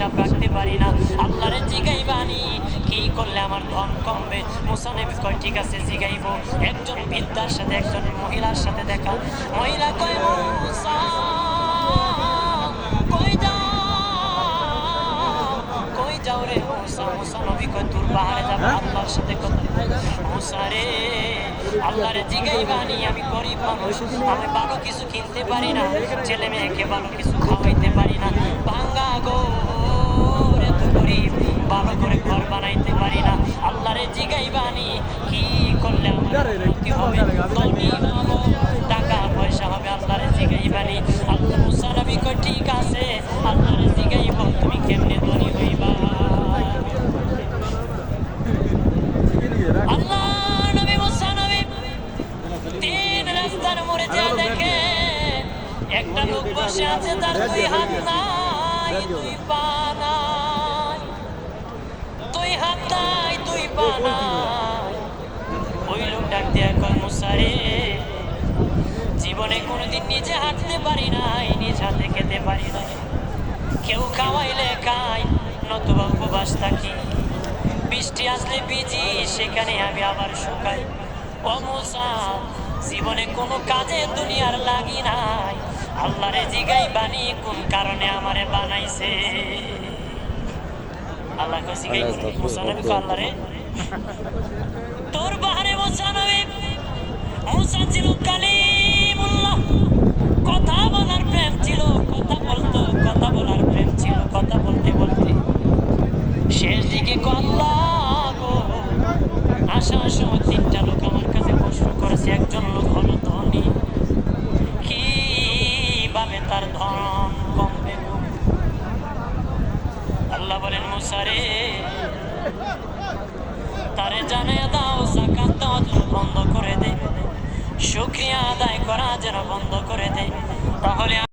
হিসাব রাখতে পারি না। আল্লাহরে জিগাইবানি কি করলে আমার ধন কমবে। মুসা নবী কয় ঠিক আছে জিগাইব। একজন বৃদ্ধার সাথে একজন মহিলার সাথে দেখা। মহিলা কয় মুসা কই যাও, কই যাও রে মুসা। মুসা নবী কয় তোর পাহাড়ে যাব আল্লাহর সাথে কথা। মুসা রে আল্লাহরে জিগাইবানি আমি গরিব মানুষ, আমি ভালো কিছু কিনতে পারি না, ছেলে মেয়েকে ভালো কিছু খাওয়াইতে পারি না, ভাঙ্গা ঘর এত গরিব, ভালো করে ঘর বানাইতে পারি না। আল্লাহরে জিগাইবানি কি করলে আমার উন্নতি হবে, ধনী হবো, টাকা পয়সা হবে। আল্লাহরে জিগাইবানি। আল্লাহ মুসা নবী কয় ঠিক আছে আল্লাহরে জিগাইব তুমি কেমনে ধনী হইবা। আল্লাহ নবী মুসা নবী তিন রাস্তার মোড়ে যা দেখে একটা লোক বসে আছে, তার দুই হাত নাই দুই পা নাই, দুই হাত নাই দুই পা নাই। ওই লোক ডাক দিয়া কয় মুসা রে জীবনে কোনোদিন নিজে হাঁটতে পারি নাই, নিজ হাতে খেতে পারি নাই, কেউ খাওয়াইলে খাই নতুবা উপবাস থাকি, বৃষ্টি আসলে ভিজি সেখানে আমি আবার শুকাই। ও মুসা জীবনে কোনো কাজে দুনিয়ার লাগি নাই, আল্লাহরে জিগাইবানি কোন কারণে আমারে বানাইছে। আল্লাহকে জিগাই মুসা নবী কয় আল্লাহরে তোর বাহারে মুসা নবী। মুসা ছিল কালিমুল্লাহ, কথা বলার প্রেম ছিল, কথা বলতো, কথা বলার প্রেম ছিল। কথা বলতে বলতে শেষ দিকে আল্লাহ গো আসার সময় তিনটা লোক আমার কাছে প্রশ্ন করেছে। একজন লোক হলো ধনী, কিভাবে তার ধন কমবে। আল্লাহ বলেন মুসা রে তারে জানিয়ে দাও যাকাত দেওয়া যেন বন্ধ করে দে, শুকরিয়া আদায় করা যেন বন্ধ করে দে, তাহলে